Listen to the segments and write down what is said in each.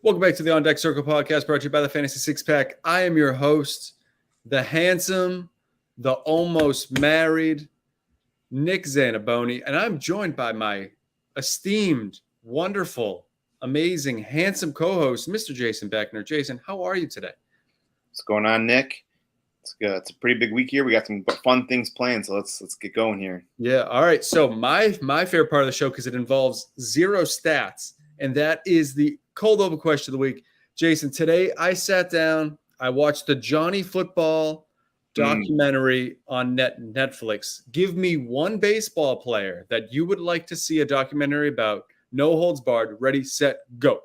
Welcome back to the On Deck Circle podcast brought to you by the Fantasy Six Pack. I am your host, the handsome, the almost married Nick Zaniboni, and I'm joined by my esteemed, wonderful, amazing, handsome co-host, Mr. Jason Beckner. Jason, how are you today? What's going on, Nick? It's good. It's a pretty big week here. We got some fun things planned, so let's get going here. Yeah, all right. So my favorite part of the show, because it involves zero stats, and that is the cold open question of the week. Jason, today I sat down, I watched the Johnny Football documentary on Netflix. Give me one baseball player that you would like to see a documentary about. No holds barred. Ready, set, go.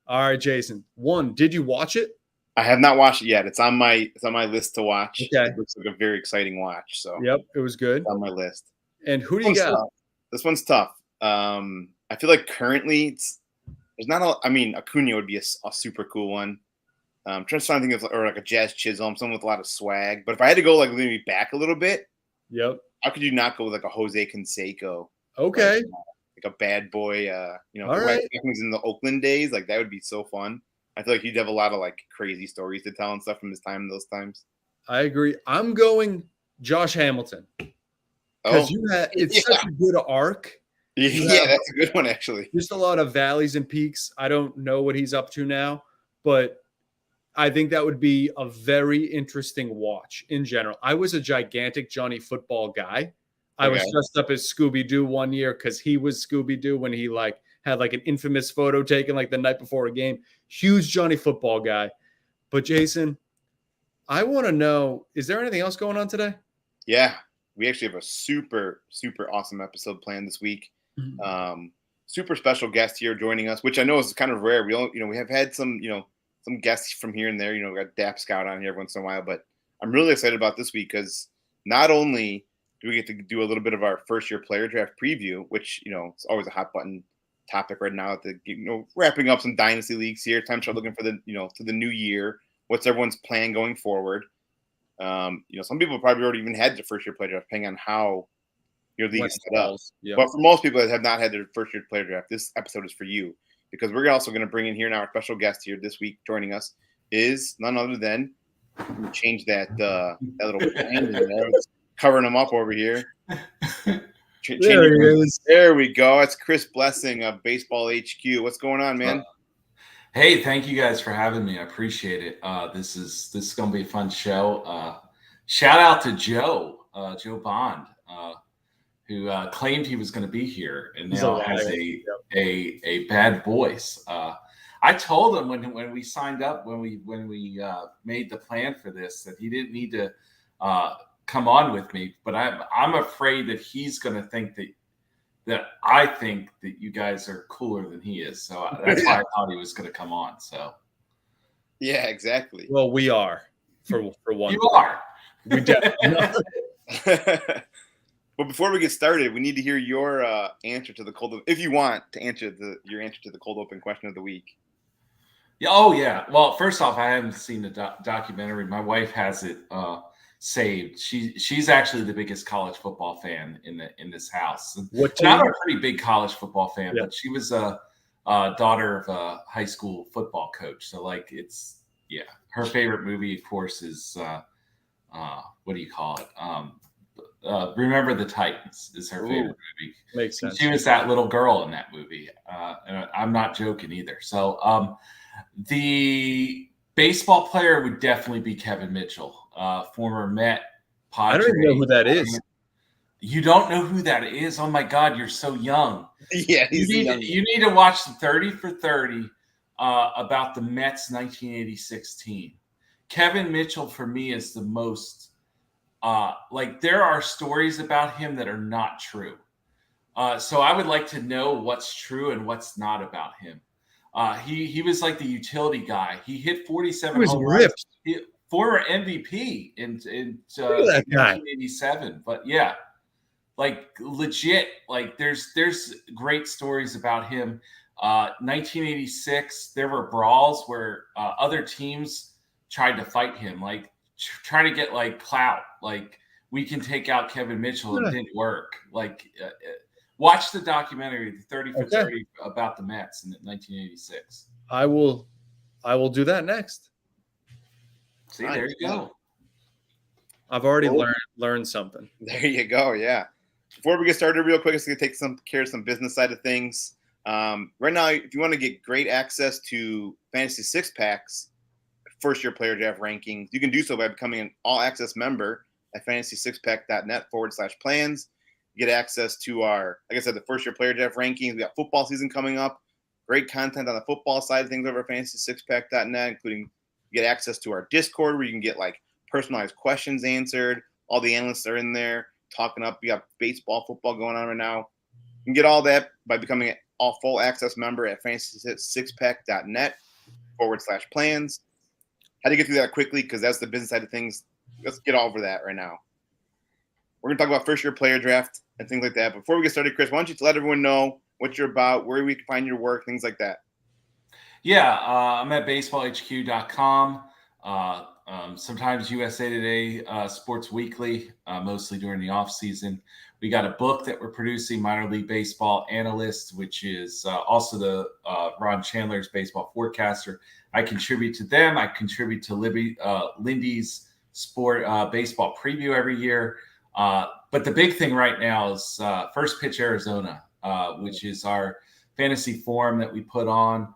All right, Jason. One, did you watch it? I have not watched it yet. It's on my list to watch. Okay. It looks like a very exciting watch. So yep, it was good. It's on my list. And who do you got? This one's tough. I feel like currently there's not a. I mean, Acuna would be a super cool one. I'm trying to think of like a Jazz Chisholm, someone with a lot of swag. But if I had to go like maybe back a little bit, yep. How could you not go with like a Jose Canseco? Okay. Like a bad boy, all right. In the Oakland days, like that would be so fun. I feel like he'd have a lot of like crazy stories to tell and stuff from his time, those times. I agree. I'm going Josh Hamilton because it's such a good arc. Yeah, that's a good one actually. Just a lot of valleys and peaks. I don't know what he's up to now, but I think that would be a very interesting watch in general. I was a gigantic Johnny Football guy. I was dressed up as Scooby-Doo one year because he was Scooby-Doo when he had an infamous photo taken the night before a game. Huge Johnny Football guy. But Jason, I want to know, is there anything else going on today? Yeah, we actually have a super, super awesome episode planned this week. Mm-hmm. Super special guest here joining us, which I know is kind of rare. We have had some guests from here and there. We got Dap Scout on here every once in a while, but I'm really excited about this week because not only do we get to do a little bit of our first year player draft preview, which, it's always a hot button topic right now at the, wrapping up some dynasty leagues here. Time to start looking for to the new year. What's everyone's plan going forward? Some people probably already even had their first year player draft, depending on how your league is set up. Yep. But for most people that have not had their first year player draft, this episode is for you because we're also going to bring in here now our special guest here this week joining us is none other than change that little plan there. Covering him up over here. There he is. There we go. It's Chris Blessing of BaseballHQ. What's going on, man? Hey, thank you guys for having me. I appreciate it. This is going to be a fun show. Shout out to Joe Bond, who claimed he was going to be here and now has a bad voice. I told him when we signed up, when we made the plan for this, that he didn't need to come on with me, but I'm afraid that he's going to think that I think that you guys are cooler than he is. So that's why I thought he was going to come on. So yeah, exactly. Well, we are for one. You are. We definitely. But before we get started, we need to hear your answer to the cold. If you want to answer your answer to the cold open question of the week. Yeah. Oh yeah. Well, first off, I haven't seen the documentary. My wife has it saved. She's actually the biggest college football fan in this house. And I'm a pretty big college football fan, but she was a daughter of a high school football coach. So her favorite movie, of course, is what do you call it? Remember the Titans is her favorite movie. Makes sense. She was that little girl in that movie. And I'm not joking either. So the baseball player would definitely be Kevin Mitchell. Former Met, Padre. I don't even know who that is. You don't know who that is? Oh my God, you're so young. Yeah, you need to watch the 30 for 30 about the Mets 1986 team. Kevin Mitchell for me is the most there are stories about him that are not true. So I would like to know what's true and what's not about him. He was like the utility guy. He hit 47 home runs. Former MVP in 1987. But yeah, legit, there's great stories about him. 1986, there were brawls where other teams tried to fight him, like try to get like clout, like we can take out Kevin Mitchell. It didn't work. Like watch the documentary, the 30 for 30 about the Mets in 1986. I will do that next. See, there you go. I've already learned something. There you go. Yeah. Before we get started real quick, it's going to take care of some business side of things. Right now, if you want to get great access to Fantasy Six Packs, first year player draft rankings, you can do so by becoming an all access member at fantasysixpack.net/plans. You get access to our, like I said, the first year player draft rankings. We got football season coming up. Great content on the football side of things over at fantasysixpack.net, including you get access to our Discord where you can get like personalized questions answered. All the analysts are in there talking up. We got baseball, football going on right now. You can get all that by becoming an all full access member at fantasysixpack.net/plans. How to get through that quickly, because that's the business side of things. Let's get over that right now. We're going to talk about first year player draft and things like that. Before we get started, Chris, why don't you let everyone know what you're about, where we can find your work, things like that. Yeah, I'm at baseballhq.com. Sometimes USA Today, Sports Weekly, mostly during the off season. We got a book that we're producing, Minor League Baseball Analyst, which is also the Ron Chandler's Baseball Forecaster. I contribute to them. I contribute to Lindy's Sport Baseball Preview every year. But the big thing right now is First Pitch Arizona, which is our fantasy forum that we put on.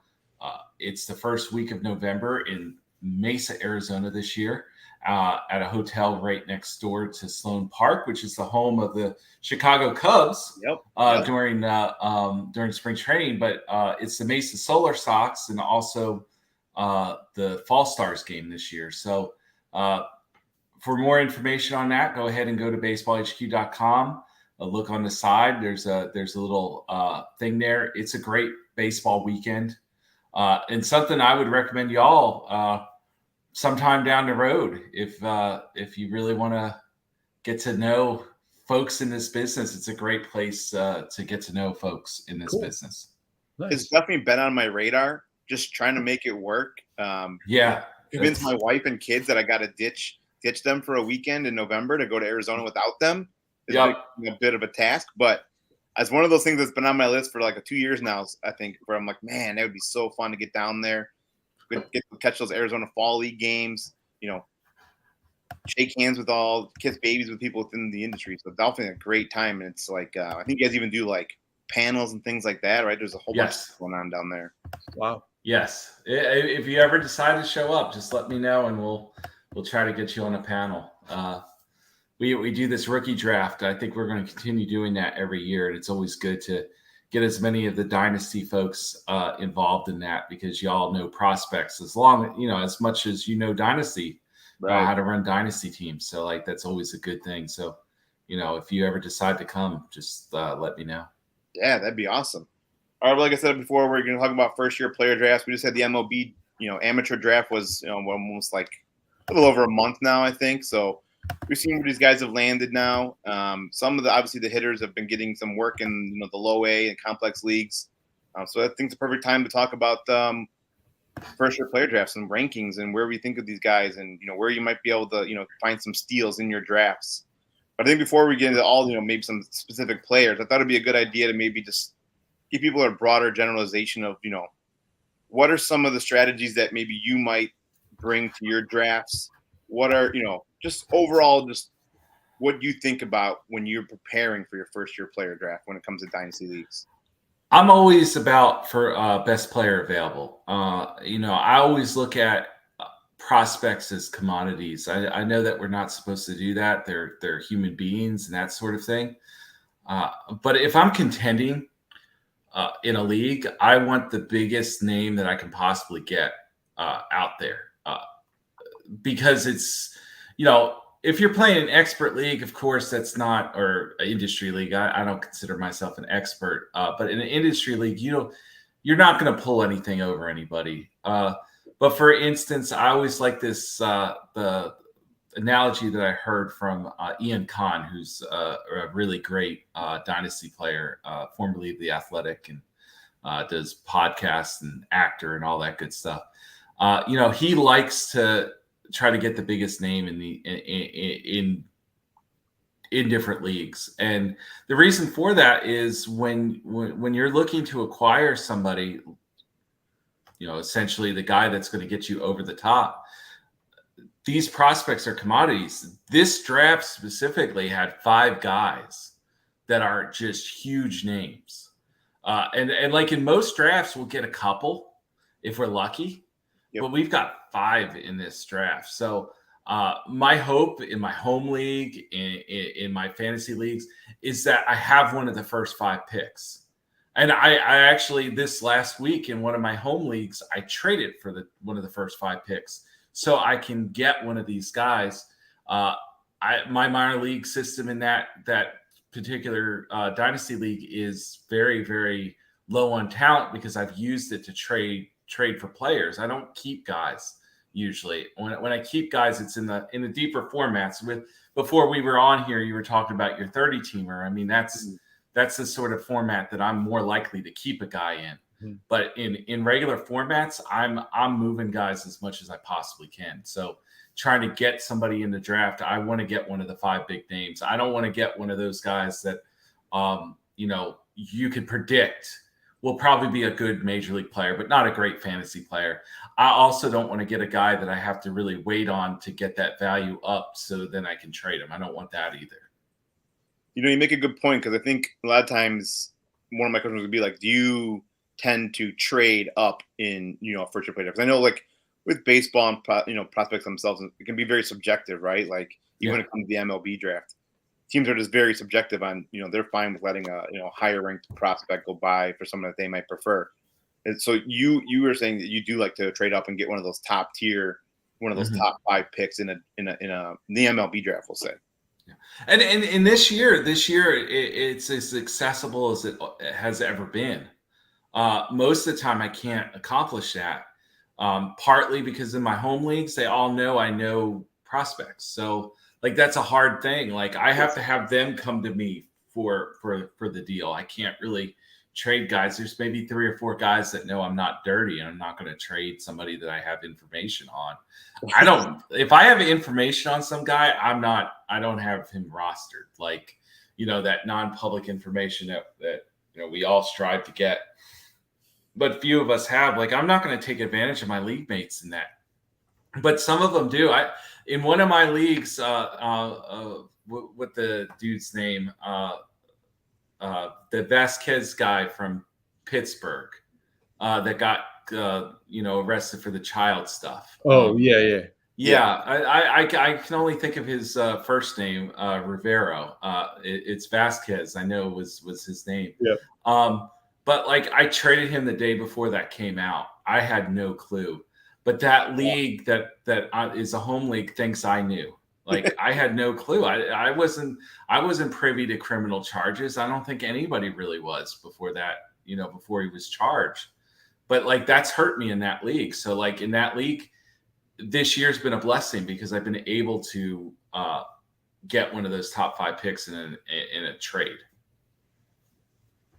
It's the first week of November in Mesa, Arizona this year, at a hotel right next door to Sloan Park, which is the home of the Chicago Cubs. During spring training. But it's the Mesa Solar Sox and also the Fall Stars game this year. So for more information on that, go ahead and go to baseballhq.com. Look on the side. There's a little thing there. It's a great baseball weekend. And something I would recommend y'all sometime down the road, if you really want to get to know folks in this business, it's a great place to get to know folks in this business. Nice. It's definitely been on my radar, just trying to make it work. Convince my wife and kids that I got to ditch them for a weekend in November to go to Arizona without them. It's a bit of a task, but as one of those things that's been on my list for like 2 years now, I think, where I'm like, man, that would be so fun to get down there, get to catch those Arizona Fall League games, shake hands with kiss babies with people within the industry. So definitely a great time. And it's like, I think you guys even do like panels and things like that, right? There's a whole bunch of stuff going on down there. Wow. Yes. If you ever decide to show up, just let me know and we'll try to get you on a panel. We do this rookie draft. I think we're going to continue doing that every year. And it's always good to get as many of the Dynasty folks involved in that, because y'all know prospects as much as you know Dynasty, how to run Dynasty teams. So like, that's always a good thing. So, if you ever decide to come, just let me know. Yeah, that'd be awesome. All right. Well, like I said before, we're going to talk about first year player drafts. We just had the MLB, amateur draft was, almost like a little over a month now, I think. So we've seen where these guys have landed now. Some of the hitters have been getting some work in the low A and complex leagues. So I think it's the perfect time to talk about first year player drafts and rankings and where we think of these guys and where you might be able to find some steals in your drafts. But I think before we get into all maybe some specific players, I thought it'd be a good idea to maybe just give people a broader generalization of what are some of the strategies that maybe you might bring to your drafts. What are just overall, just what you think about when you're preparing for your first year player draft when it comes to dynasty leagues? I'm always about for best player available. I always look at prospects as commodities. I know that we're not supposed to do that. They're human beings and that sort of thing. But if I'm contending in a league, I want the biggest name that I can possibly get out there. Because it's, if you're playing an expert league, of course, that's not, or an industry league. I don't consider myself an expert, but in an industry league, you're not going to pull anything over anybody. But for instance, I always like this, the analogy that I heard from Ian Kahn, who's a really great dynasty player, formerly of the Athletic, and does podcasts and actor and all that good stuff. He likes to try to get the biggest name in different leagues. And the reason for that is when you're looking to acquire somebody, essentially the guy that's going to get you over the top, these prospects are commodities. This draft specifically had 5 guys that are just huge names. And like in most drafts, we'll get a couple if we're lucky. Yep. But we've got 5 in this draft. So my hope in my home league, in my fantasy leagues, is that I have one of the first 5 picks. And I actually, this last week in one of my home leagues, I traded for one of the first 5 picks so I can get one of these guys. My minor league system in that particular Dynasty league is very, very low on talent because I've used it to trade for players. I don't keep guys usually. When I keep guys, it's in the deeper formats. Before we were on here, you were talking about your 30-teamer. I mean, that's the sort of format that I'm more likely to keep a guy in. Mm-hmm. But in regular formats, I'm moving guys as much as I possibly can. So trying to get somebody in the draft, I want to get one of the 5 big names. I don't want to get one of those guys that you could predict will probably be a good major league player, but not a great fantasy player. I also don't want to get a guy that I have to really wait on to get that value up so then I can trade him. I don't want that either. You make a good point, because I think a lot of times one of my questions would be like, do you tend to trade up in, first year player? Because I know like with baseball and, prospects themselves, it can be very subjective, right? Like even when it comes to the MLB draft, teams are just very subjective on, they're fine with letting a, higher ranked prospect go by for someone that they might prefer. And so you were saying that you do like to trade up and get one of those top tier, one of those top 5 picks in the MLB draft, we'll say. Yeah. And this year it's as accessible as it has ever been. Most of the time I can't accomplish that. Partly because in my home leagues, they all know I know prospects. So like, that's a hard thing. Like I have to have them come to me for the deal. I can't really trade guys. There's maybe 3 or 4 guys that know I'm not dirty and I'm not going to trade somebody that I have information on. If I have information on some guy, I don't have him rostered. Like, that non-public information that we all strive to get, but few of us have. Like, I'm not going to take advantage of my league mates in that, but some of them do. In one of my leagues, what the dude's name, the Vasquez guy from Pittsburgh, that got arrested for the child stuff. Oh, yeah. I can only think of his first name, Rivero. It's Vasquez. I know was his name. Yeah. But like, I traded him the day before that came out. I had no clue. But that league that is a home league thinks I knew. Like I had no clue. I wasn't privy to criminal charges. I don't think anybody really was before that. Before he was charged. But like, that's hurt me in that league. So like in that league, this year's been a blessing because I've been able to get one of those top 5 picks in a trade.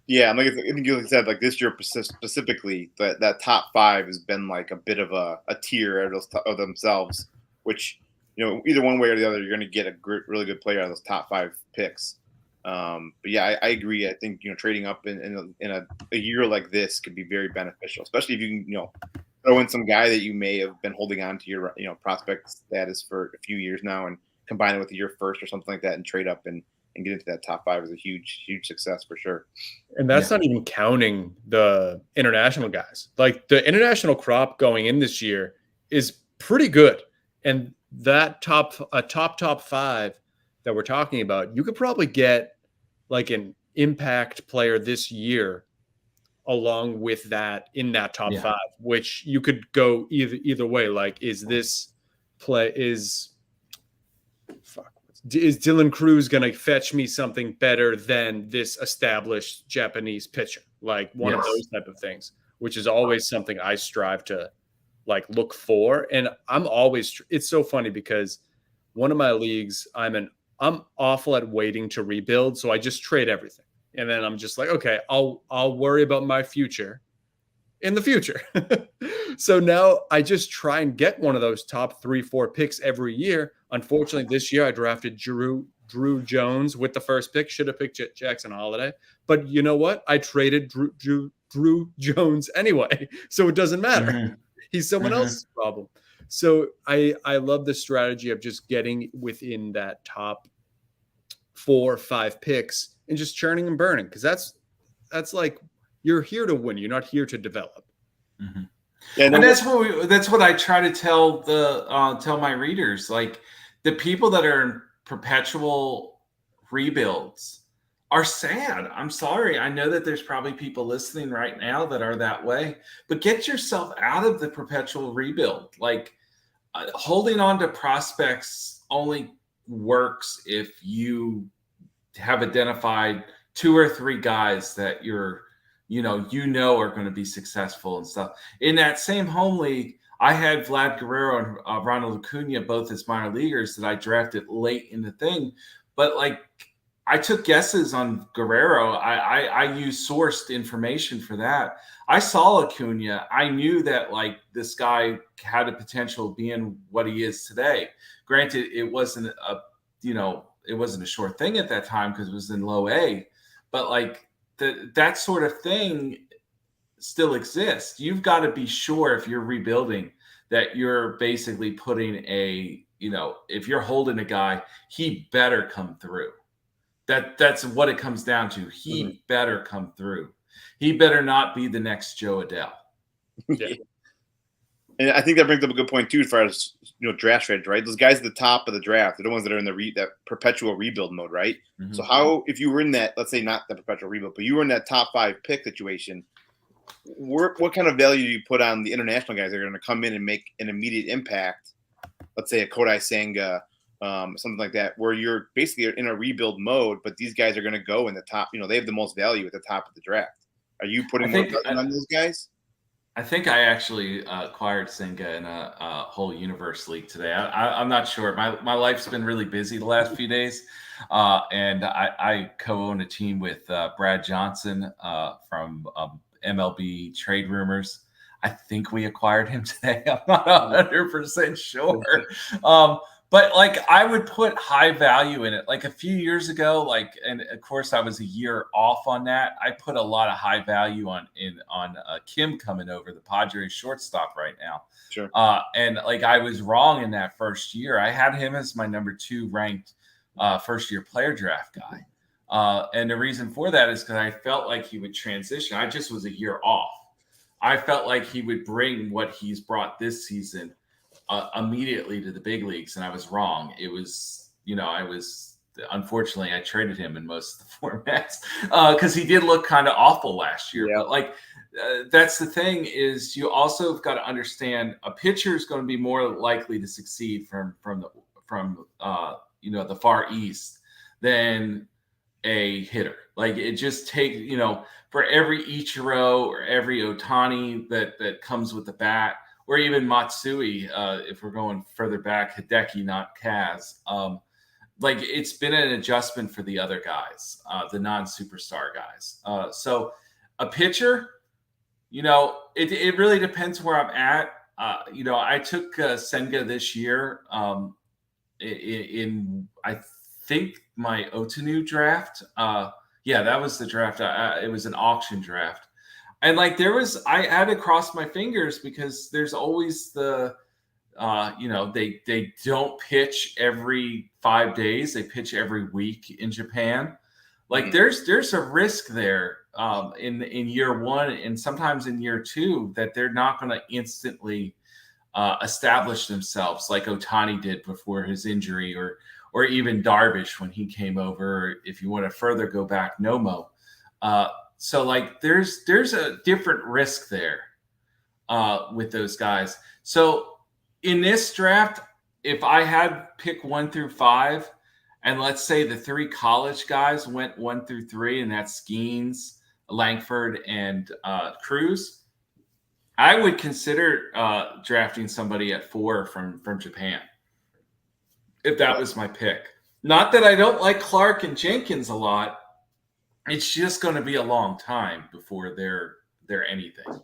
Yeah, like I think you said, like this year specifically, that top 5 has been like a bit of a tier of themselves, which either one way or the other, you're going to get a really good player out of those top 5 picks. But yeah, I agree. I think trading up in a year like this could be very beneficial, especially if you can throw in some guy that you may have been holding on to your prospect status for a few years now, and combine it with your first or something like that, and trade up and get into that top 5 is a huge success for sure. And that's not even counting the international guys. Like the international crop going in this year is pretty good. And that top 5 that we're talking about, you could probably get like an impact player this year along with that in that top 5, which you could go either way. Like, is Dylan Cruz going to fetch me something better than this established Japanese pitcher? Like one of those type of things, which is always something I strive to like look for. And it's so funny because one of my leagues, I'm awful at waiting to rebuild. So I just trade everything And then I'm just like, okay, I'll worry about my future in the future. So now I just try and get one of those top 3-4 picks every year. Unfortunately, this year I drafted Drew Jones with the first pick. Should have picked Jackson Holiday. But you know what? I traded Drew Jones anyway. So it doesn't matter. Mm-hmm. He's someone else's problem. So I love the strategy of just getting within that top 4 or 5 picks and just churning and burning, because that's like, you're here to win. You're not here to develop. Mm-hmm. Yeah, and that's what I try to tell tell my readers. Like, the people that are in perpetual rebuilds are sad. I'm sorry. I know that there's probably people listening right now that are that way, but get yourself out of the perpetual rebuild. Like, holding on to prospects only works if you have identified 2 or 3 guys that are going to be successful and stuff. In that same home league, I had Vlad Guerrero and Ronald Acuna both as minor leaguers that I drafted late in the thing. But like, I took guesses on Guerrero. I used sourced information for that. I saw Acuna. I knew that like this guy had a potential of being what he is today. Granted, it wasn't a sure thing at that time because it was in low A, but like that sort of thing still exists. You've got to be sure, if you're rebuilding, that you're basically putting if you're holding a guy, he better come through. That's what it comes down to. He better come through. He better not be the next Joe Adele. Yeah. And I think that brings up a good point too, as far as draft strategy, right? Those guys at the top of the draft, they're the ones that are in that perpetual rebuild mode, right? Mm-hmm. So how, if you were in that, let's say not the perpetual rebuild, but you were in that top 5 pick situation, what kind of value do you put on the international guys that are going to come in and make an immediate impact? Let's say a Kodai Senga, something like that, where you're basically in a rebuild mode, but these guys are going to go in the top. They have the most value at the top of the draft. Are you putting more on those guys? I think I actually acquired Senga in a whole universe league today. I'm not sure. My life's been really busy the last few days, and I co-own a team with Brad Johnson from MLB Trade Rumors. I think we acquired him today. I'm not 100% sure. But like, I would put high value in it. Like a few years ago, and of course I was a year off on that. I put a lot of high value on Kim coming over, the Padres shortstop right now. Sure. And like, I was wrong in that first year. I had him as my number 2 ranked first year player draft guy. And the reason for that is because I felt like he would transition. I just was a year off. I felt like he would bring what he's brought this season immediately to the big leagues, and I was wrong. It was, unfortunately, I traded him in most of the formats because he did look kind of awful last year. Yeah. But like, that's the thing, is you also have got to understand a pitcher is going to be more likely to succeed from the Far East than a hitter. Like, it just takes, for every Ichiro or every Ohtani that comes with the bat, or even Matsui, if we're going further back, Hideki, not Kaz. Like, it's been an adjustment for the other guys, the non-superstar guys. So a pitcher, it really depends where I'm at. I took Senga this year in I think my Otanu draft. Yeah, that was the draft. It was an auction draft. And like, I had to cross my fingers because there's always they don't pitch every 5 days. They pitch every week in Japan. Like, there's a risk there in year 1 and sometimes in year 2 that they're not going to instantly establish themselves like Ohtani did before his injury, or even Darvish when he came over. If you want to further go back, Nomo. So like, there's a different risk there with those guys. So in this draft, if I had pick 1 through 5, and let's say the 3 college guys went 1 through 3, and that's Skeens, Langford, and Cruz, I would consider drafting somebody at 4 from Japan, if that was my pick. Not that I don't like Clark and Jenkins a lot, it's just going to be a long time before they're anything.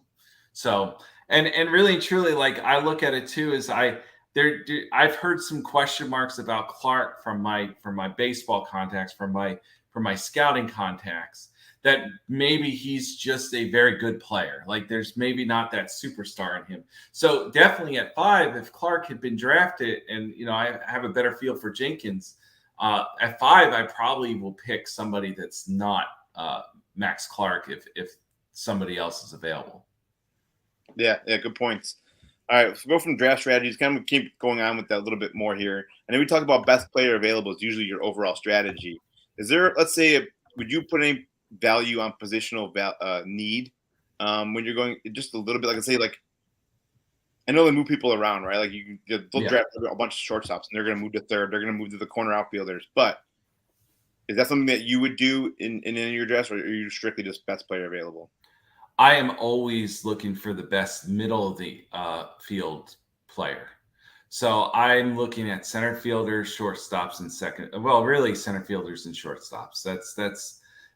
So, and really and truly, like I look at it too, is I've heard some question marks about Clark from my baseball contacts, from my scouting contacts, that maybe he's just a very good player. Like there's maybe not that superstar in him. So definitely at 5, if Clark had been drafted, and I have a better feel for Jenkins, at 5, I probably will pick somebody that's not Max Clark if somebody else is available. Yeah, good points. All right, so go from draft strategies, kind of keep going on with that a little bit more here. And then we talk about best player available is usually your overall strategy. Is there, let's say, would you put any value on positional need when you're going just a little bit? Like I say, like I know they move people around, right? Like they'll draft a bunch of shortstops, and they're going to move to third. They're going to move to the corner outfielders. But is that something that you would do in any of your drafts, or are you strictly just best player available? I am always looking for the best middle of the field player. So I'm looking at center fielders, shortstops, and second. Well, really center fielders and shortstops.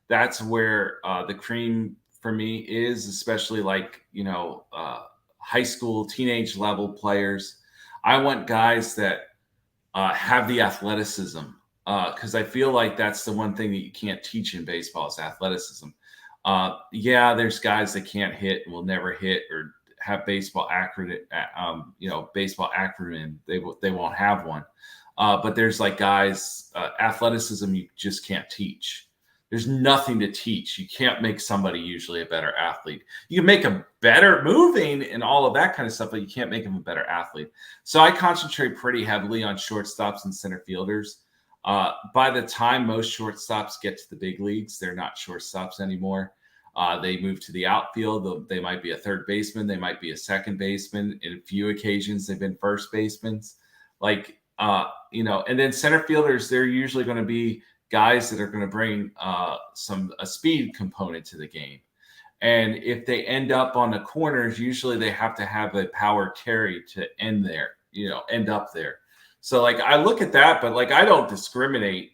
That's where the cream for me is, especially like high school, teenage level players. I want guys that have the athleticism, because I feel like that's the one thing that you can't teach in baseball is athleticism. There's guys that can't hit and will never hit or have baseball acronym. Baseball acronym. They won't have one. But there's like guys, athleticism you just can't teach. There's nothing to teach. You can't make somebody usually a better athlete. You can make them better moving and all of that kind of stuff, but you can't make them a better athlete. So I concentrate pretty heavily on shortstops and center fielders. By the time most shortstops get to the big leagues, they're not shortstops anymore. They move to the outfield. They might be a third baseman. They might be a second baseman. In a few occasions, they've been first basemen. And then center fielders, they're usually going to be guys that are going to bring a speed component to the game. And if they end up on the corners, usually they have to have a power carry to end up there. So like I look at that, but like I don't discriminate,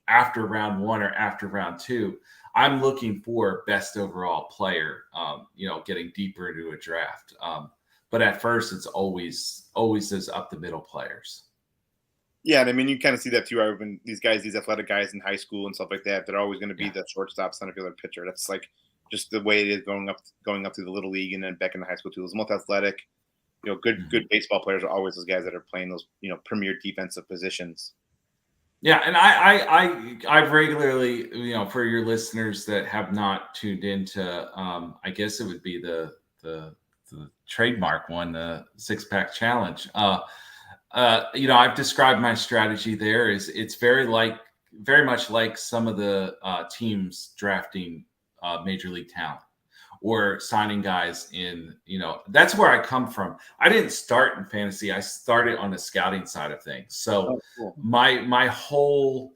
after round 1 or after round 2. I'm looking for best overall player, getting deeper into a draft. But at first, it's always those up the middle players. Yeah, and I mean, you kind of see that too. Right? When these athletic guys in high school and stuff like that, they're always going to be the shortstop, center fielder, pitcher. That's like just the way it is going up through the little league and then back in the high school too. Those most athletic, good baseball players are always those guys that are playing those, premier defensive positions. Yeah, and I regularly, for your listeners that have not tuned into, I guess it would be the trademark one, the 6-pack challenge. I've described my strategy there is it's very much like some of the teams drafting major league talent or signing guys in, that's where I come from. I didn't start in fantasy. I started on the scouting side of things. So cool. my whole,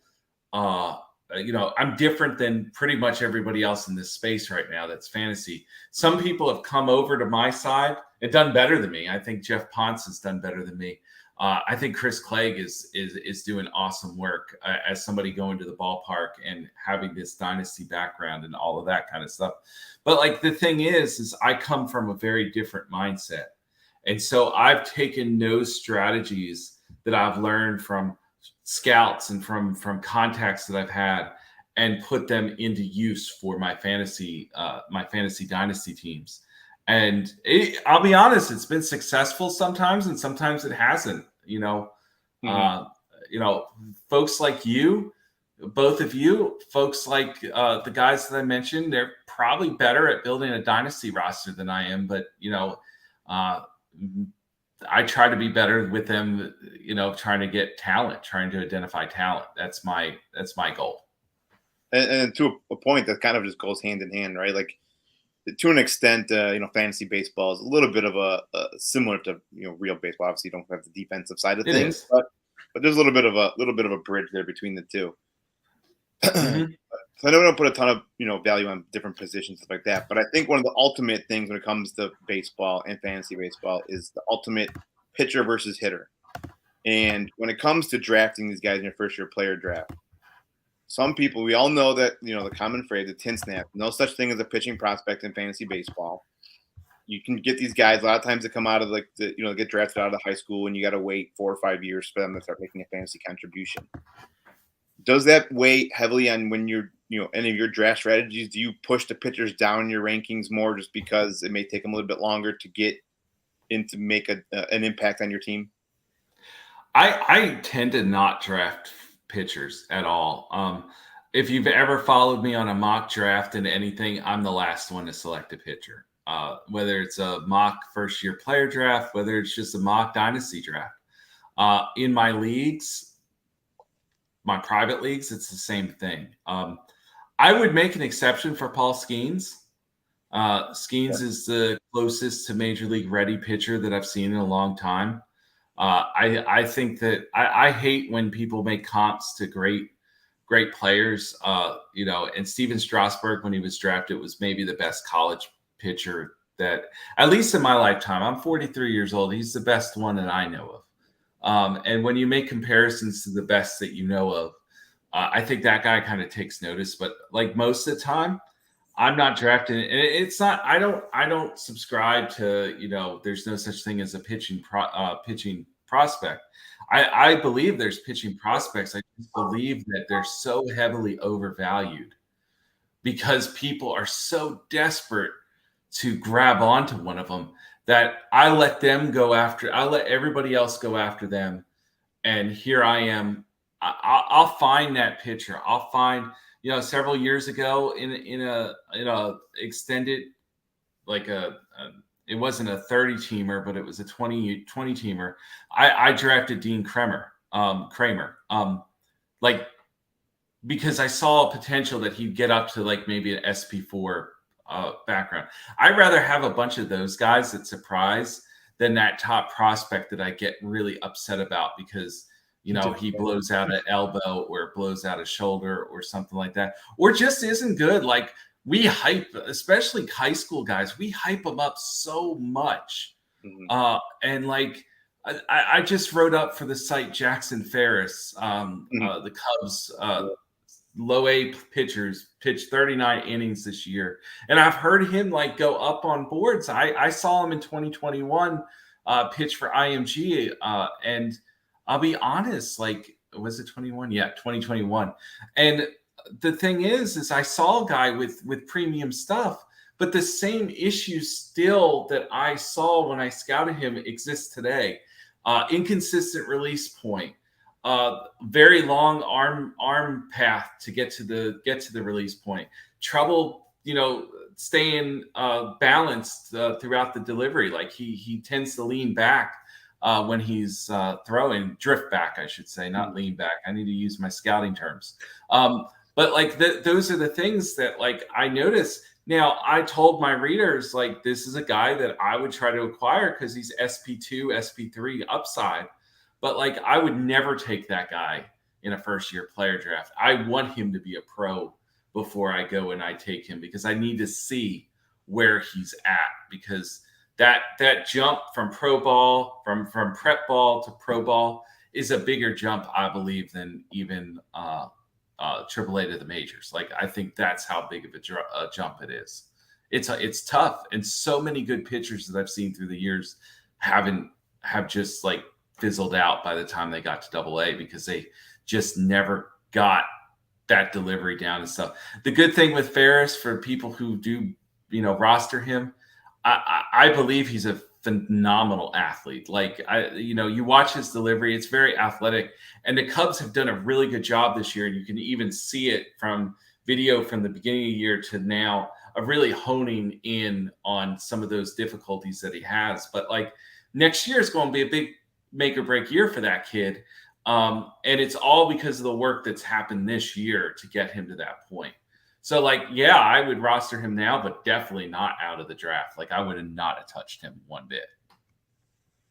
I'm different than pretty much everybody else in this space right now. That's fantasy. Some people have come over to my side and done better than me. I think Jeff Ponce has done better than me. I think Chris Clegg is doing awesome work as somebody going to the ballpark and having this dynasty background and all of that kind of stuff. But like the thing is I come from a very different mindset. And so I've taken those strategies that I've learned from scouts and from contacts that I've had and put them into use for my fantasy dynasty teams. And I'll be honest, it's been successful sometimes, and sometimes it hasn't. Folks like you, both of you, folks like the guys that I mentioned, they're probably better at building a dynasty roster than I am. But I try to be better with them. Trying to get talent, trying to identify talent. That's my goal. And to a point that kind of just goes hand in hand, right? Like, to an extent, fantasy baseball is a little bit of a similar to real baseball. Obviously, you don't have the defensive side of things, but there's a little bit of a bridge there between the two. Mm-hmm. So I know we don't put a ton of value on different positions, stuff like that. But I think one of the ultimate things when it comes to baseball and fantasy baseball is the ultimate pitcher versus hitter. And when it comes to drafting these guys in your first year player draft, some people, we all know that, the common phrase, the tin snap, no such thing as a pitching prospect in fantasy baseball. You can get these guys a lot of times that come out of get drafted out of the high school, and you got to wait 4 or 5 years for them to start making a fantasy contribution. Does that weigh heavily on when you're, any of your draft strategies? Do you push the pitchers down in your rankings more just because it may take them a little bit longer to get in to make an impact on your team? I tend to not draft pitchers at all. If you've ever followed me on a mock draft and anything, I'm the last one to select a pitcher. Whether it's a mock first-year player draft, whether it's just a mock dynasty draft. In my leagues, my private leagues, it's the same thing. I would make an exception for Paul Skeens. Skeens is the closest to major league ready pitcher that I've seen in a long time. I think that I hate when people make comps to great players. And Steven Strasburg, when he was drafted, was maybe the best college pitcher that, at least in my lifetime. I'm 43 years old. He's the best one that I know of. And when you make comparisons to the best that you know of, I think that guy kind of takes notice. But like most of the time, I'm not drafting. And it's not. I don't subscribe to there's no such thing as a pitching prospect. I believe there's pitching prospects. I just believe that they're so heavily overvalued because people are so desperate to grab onto one of them that I let everybody else go after them. And here I am. I'll find that pitcher. I'll find, several years ago in a extended, it wasn't a 30-teamer, but it was a 20 teamer. I drafted Dean Kramer, because I saw potential that he'd get up to maybe an SP4 background. I'd rather have a bunch of those guys that surprise than that top prospect that I get really upset about because he blows out an elbow or blows out a shoulder or something like that, or just isn't good. Like we hype, especially high school guys, we hype them up so much. Mm-hmm. I just wrote up for the site Jackson Ferris, the Cubs low A pitchers, pitched 39 innings this year. And I've heard him go up on boards. I saw him in 2021 pitch for IMG. And I'll be honest, was it 21? Yeah, 2021. And the thing is I saw a guy with premium stuff, but the same issues still that I saw when I scouted him exist today. Inconsistent release point, very long arm path to get to the release point, trouble, staying balanced throughout the delivery. He tends to lean back when he's throwing, drift back, I should say, not lean back. I need to use my scouting terms. But those are the things that I notice. Now, I told my readers, this is a guy that I would try to acquire because he's SP2, SP3 upside. But I would never take that guy in a first-year player draft. I want him to be a pro before I go and I take him because I need to see where he's at, because that jump from pro ball, from prep ball to pro ball is a bigger jump, I believe, than even AAA to the majors. I think that's how big of a jump it is. It's tough, and so many good pitchers that I've seen through the years have just fizzled out by the time they got to AA because they just never got that delivery down and stuff. The good thing with Ferris, for people who do roster him, I believe he's a phenomenal athlete. You watch his delivery, it's very athletic. And the Cubs have done a really good job this year. And you can even see it from video from the beginning of the year to now of really honing in on some of those difficulties that he has. But next year is going to be a big make or break year for that kid. And it's all because of the work that's happened this year to get him to that point. So I would roster him now, but definitely not out of the draft. I would not have touched him one bit.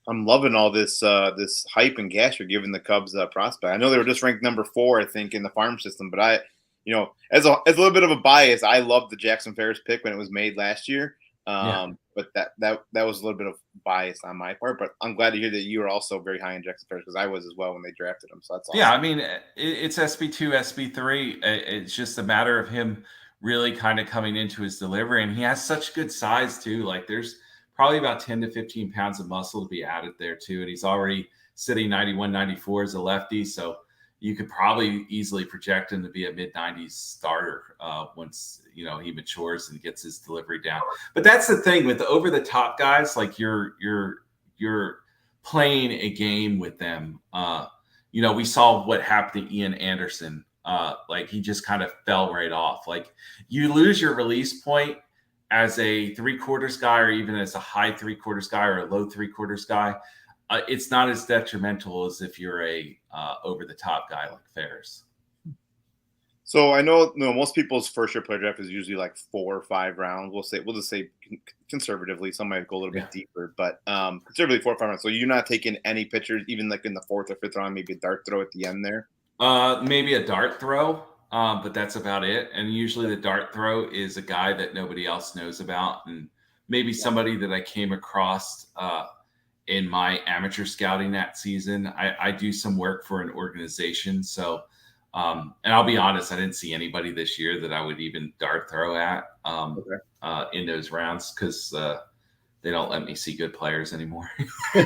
I'm loving all this hype and gas you're giving the Cubs prospect. I know they were just ranked number 4, I think, in the farm system, but as a little bit of a bias, I loved the Jackson Ferris pick when it was made last year. But that was a little bit of bias on my part. But I'm glad to hear that you are also very high in Jackson Ferris, because I was as well when they drafted him. So that's awesome. Yeah, I mean, it's SB2, SB3. It's just a matter of him really kind of coming into his delivery, and he has such good size too. Like there's probably about 10 to 15 pounds of muscle to be added there too, and he's already sitting 91, 94 as a lefty, so you could probably easily project him to be a mid-90s starter once he matures and gets his delivery down. But that's the thing with the over-the-top guys, like you're playing a game with them. We saw what happened to Ian Anderson. Like he just kind of fell right off. Like you lose your release point as a 3/4 guy, or even as a high 3/4 guy or a low 3/4 guy. It's not as detrimental as if you're a over the top guy like Ferris. So I know most people's first year player draft is usually like 4 or 5 rounds. We'll just say conservatively. Some might go a little bit deeper, but conservatively 4 or 5 rounds. So you're not taking any pitchers, even like in the 4th or 5th round, maybe a dart throw at the end there. Maybe a dart throw, but that's about it. And usually the dart throw is a guy that nobody else knows about, and maybe somebody that I came across in my amateur scouting that season. I do some work for an organization, so and I'll be honest, I didn't see anybody this year that I would even dart throw at in those rounds, because they don't let me see good players anymore. No,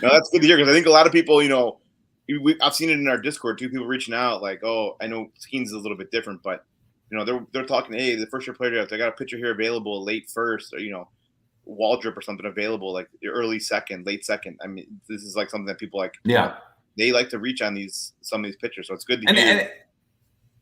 that's good to hear, because I think a lot of people, I've seen it in our Discord too. People reaching out like, "Oh, I know Skeens is a little bit different, but they're talking. Hey, the first year player draft, I got a pitcher here available late first, or Waldrop or something available like early second, late second. I mean, this is like something that people like. Yeah, they like to reach on some of these pitchers, so it's good to hear.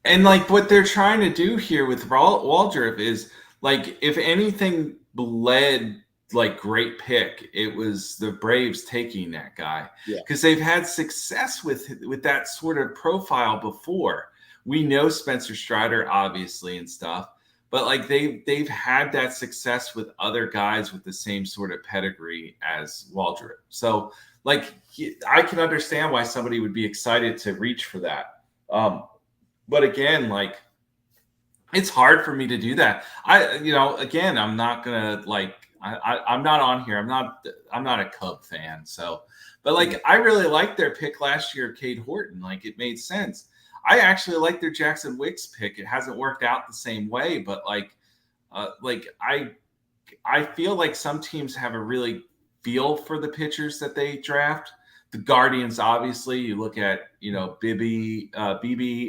And like what they're trying to do here with Waldrop is like, if anything bled like great pick, it was the Braves taking that guy, because they've had success with that sort of profile before. We know Spencer Strider obviously and stuff, but like they've had that success with other guys with the same sort of pedigree as Waldrop. So like I can understand why somebody would be excited to reach for that. But again, like it's hard for me to do that. Again, I'm not gonna like. I'm not on here. I'm not a Cub fan. So, but like, I really liked their pick last year, Cade Horton. Like it made sense. I actually like their Jackson Wicks pick. It hasn't worked out the same way, but I feel like some teams have a really feel for the pitchers that they draft. The Guardians, obviously, you look at, Bibby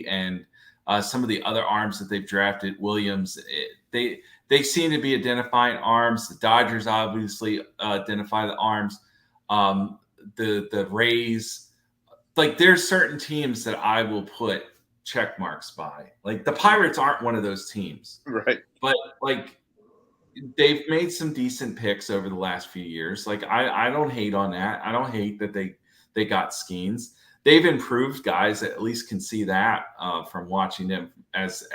and some of the other arms that they've drafted, Williams, they seem to be identifying arms. The Dodgers obviously identify the arms. The Rays, like there's certain teams that I will put check marks by. Like the Pirates aren't one of those teams, right? But like they've made some decent picks over the last few years. Like I don't hate on that. I don't hate that they got Skeens. They've improved, guys. At least can see that from watching them as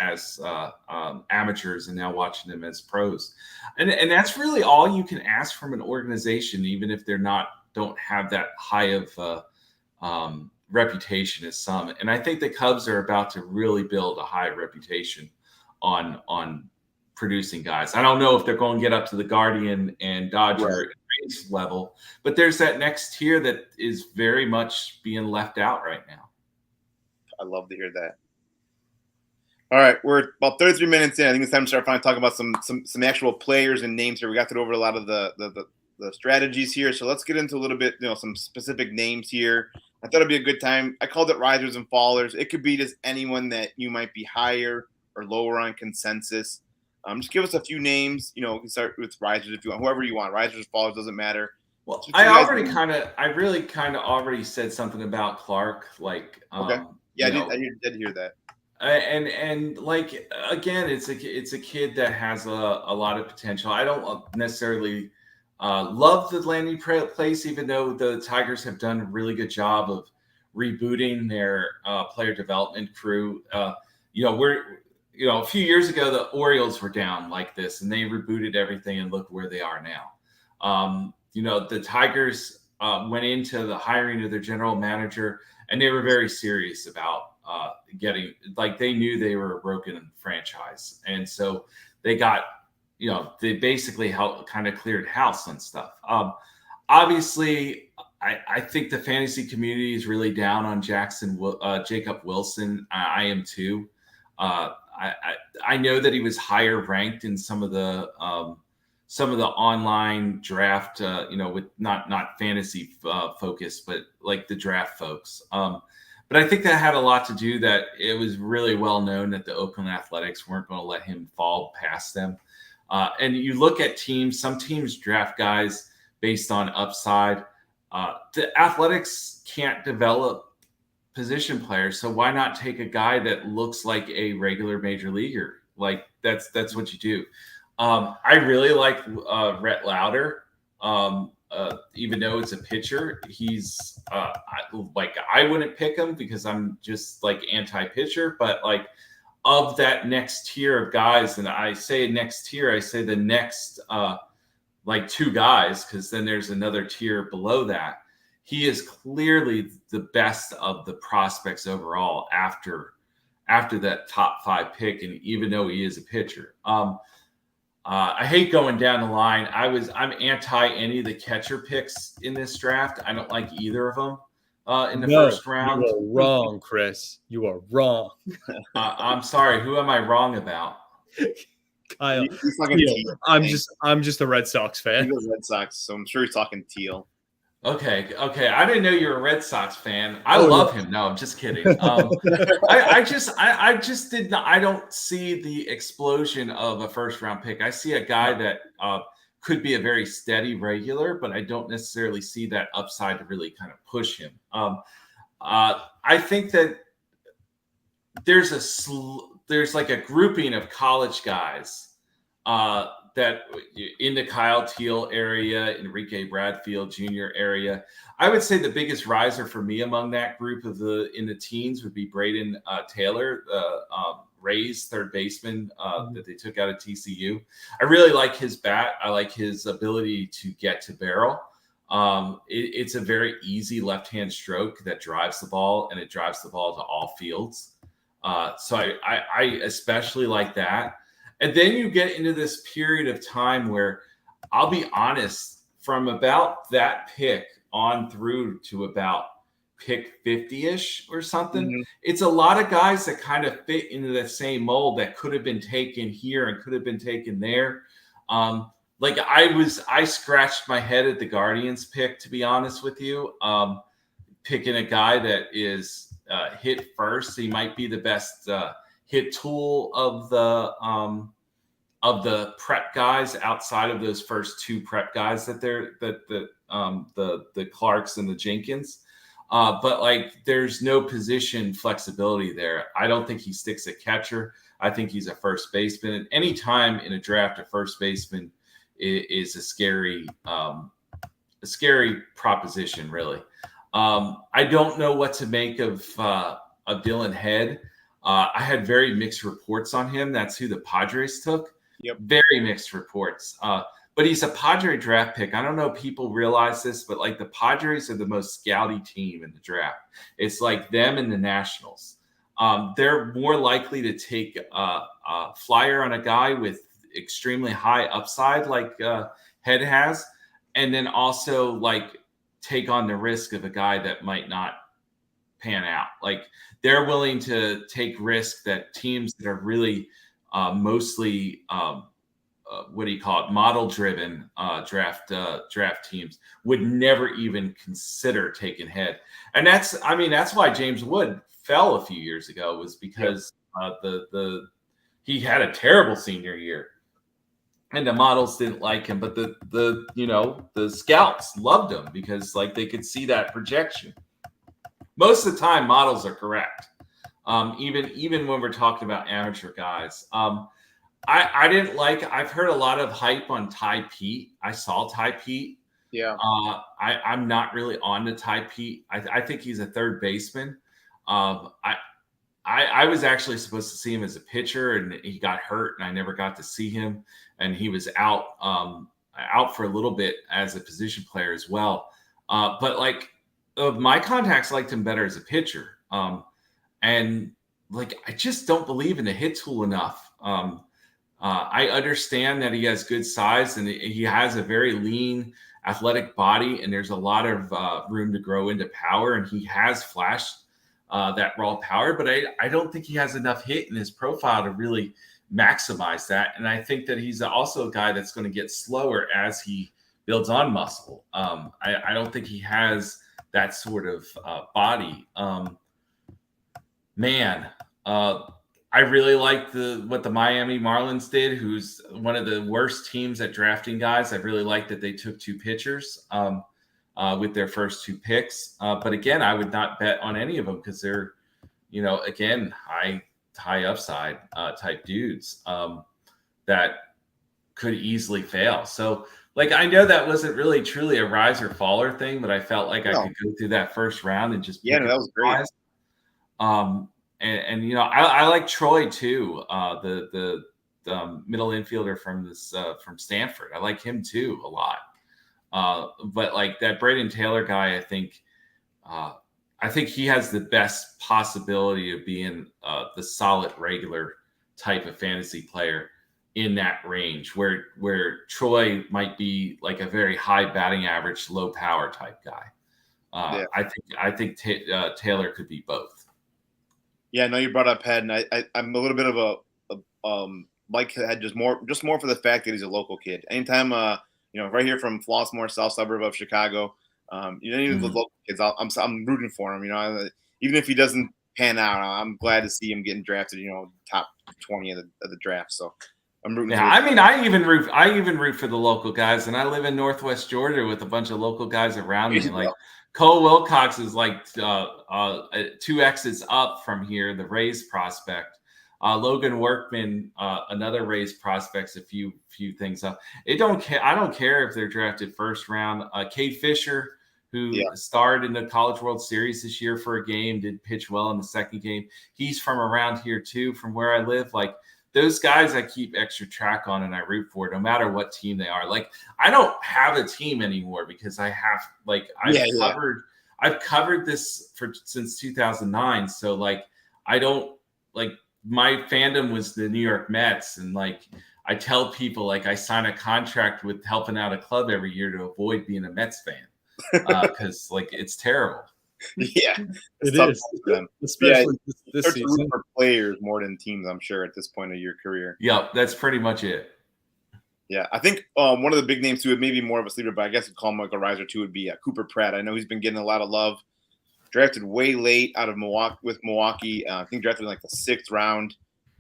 amateurs and now watching them as pros. And that's really all you can ask from an organization, even if don't have that high of reputation as some. And I think the Cubs are about to really build a high reputation on producing guys. I don't know if they're going to get up to the Guardian and Dodger level, but there's that next tier that is very much being left out right now. I love to hear that. All right, we're about 33 minutes in. I think it's time to start finally talking about some actual players and names here. We got to over a lot of the strategies here, so let's get into a little bit, some specific names here. I thought it'd be a good time. I called it risers and fallers. It could be just anyone that you might be higher or lower on consensus. Just give us a few names. You can start with risers if you want, whoever you want. Risers, fallers, doesn't matter. Well, I really kind of already said something about Clark. Like, okay, yeah, I did hear that. And like again, it's a kid that has a lot of potential. I don't necessarily love the landing place, even though the Tigers have done a really good job of rebooting their player development crew. A few years ago, the Orioles were down like this, and they rebooted everything, and look where they are now. The Tigers went into the hiring of their general manager, and they were very serious about they knew they were a broken franchise. And so they got they basically kind of cleared house on stuff. Obviously, I think the fantasy community is really down on Jacob Wilson. I am too. I know that he was higher ranked in some of the online draft, with not fantasy focus, but like the draft folks. But I think that had a lot to do that it was really well known that the Oakland Athletics weren't going to let him fall past them. And you look at teams, some teams draft guys based on upside. The Athletics can't develop position players, so why not take a guy that looks like a regular major leaguer? Like that's what you do. I really like Rhett Lauder, even though it's a pitcher. He's I wouldn't pick him because I'm just like anti-pitcher, but like of that next tier of guys, and I say next tier, I say the next like two guys, because then there's another tier below that. He is clearly the best of the prospects overall after that top 5 pick, and even though he is a pitcher. I hate going down the line. I'm anti any of the catcher picks in this draft. I don't like either of them in the first round. You are wrong, Chris. You are wrong. I'm sorry. Who am I wrong about? Kyle. I'm just a Red Sox fan. He goes Red Sox, so I'm sure he's talking Teal. Okay. I didn't know you were a Red Sox fan. I love him. No, I'm just kidding. I just did not. I don't see the explosion of a first round pick. I see a guy that could be a very steady regular, but I don't necessarily see that upside to really kind of push him. I think that there's like a grouping of college guys that in the Kyle Teal area, Enrique Bradfield Jr. area. I would say the biggest riser for me among that group in the teens would be Braden Taylor, Rays third baseman that they took out of TCU. I really like his bat. I like his ability to get to barrel. It's a very easy left-hand stroke that drives the ball, and it drives the ball to all fields. So I especially like that. And then you get into this period of time where, I'll be honest, from about that pick on through to about pick 50-ish or something, it's a lot of guys that kind of fit into the same mold that could have been taken here and could have been taken there. I scratched my head at the Guardians pick, to be honest with you, picking a guy that is hit first. He might be the best hit tool of the prep guys outside of those first 2 prep guys the Clarks and the Jenkins. But like, there's no position flexibility there. I don't think he sticks at catcher. I think he's a first baseman. And any time in a draft, a first baseman is a scary proposition, really. I don't know what to make of Dylan Head. I had very mixed reports on him. That's who the Padres took. Yep. Very mixed reports. But he's a Padre draft pick. I don't know if people realize this, but like the Padres are the most scouty team in the draft. It's like them and the Nationals. They're more likely to take a flyer on a guy with extremely high upside like Head has, and then also like take on the risk of a guy that might not pan out. Like, they're willing to take risks that teams that are really mostly model driven draft teams would never even consider taking Head. And that's why James Wood fell a few years ago, was because he had a terrible senior year and the models didn't like him, but the scouts loved him because like they could see that projection. Most of the time models are correct. Even when we're talking about amateur guys. I've heard a lot of hype on Ty Pete. I saw Ty Pete. Yeah. I'm not really on to Ty Pete. I think he's a third baseman. I was actually supposed to see him as a pitcher, and he got hurt, and I never got to see him. And he was out for a little bit as a position player as well. But like my contacts liked him better as a pitcher. And like, I just don't believe in the hit tool enough. I understand that he has good size and he has a very lean, athletic body, and there's a lot of room to grow into power, and he has flashed that raw power, but I don't think he has enough hit in his profile to really maximize that. And I think that he's also a guy that's going to get slower as he builds on muscle. I don't think he has that sort of body. I really like what the Miami Marlins did, who's one of the worst teams at drafting guys. I really like that they took 2 pitchers with their first 2 picks. But again, I would not bet on any of them because they're, again, high upside type dudes that could easily fail. So, I know that wasn't really truly a rise or faller thing, but I felt like I could go through that first round and just that was great. I like Troy too, the middle infielder from Stanford. I like him too a lot. But that Braden Taylor guy, I think he has the best possibility of being the solid regular type of fantasy player in that range, where Troy might be like a very high batting average, low power type guy. I think Taylor could be both. Yeah, I know you brought up Head, and I'm a little bit of a like Head just more for the fact that he's a local kid. Anytime right here from Flossmoor, south suburb of Chicago, any of the local kids, I'm rooting for him. Even if he doesn't pan out, I'm glad to see him getting drafted. Top 20 of the draft. So I'm rooting. Yeah, I even root for the local guys, and I live in Northwest Georgia with a bunch of local guys around me. Like Cole Wilcox is 2 exits up from here, the Rays prospect. Logan Workman, another Rays prospects, a few things up. I don't care if they're drafted first round. Cade Fisher, who starred in the College World Series this year for a game, did pitch well in the second game. He's from around here too, from where I live. Those guys I keep extra track on and I root for no matter what team they are. I don't have a team anymore because I have I've covered this since 2009. So I don't my fandom was the New York Mets, and I tell people I sign a contract with helping out a club every year to avoid being a Mets fan because it's terrible. Yeah, it is. Especially this season. For players more than teams, I'm sure, at this point of your career. Yeah, that's pretty much it. Yeah, I think one of the big names too, maybe more of a sleeper, but I guess you'd call him a riser too, would be Cooper Pratt. I know he's been getting a lot of love. Drafted way late out of Milwaukee. I think drafted in the 6th round,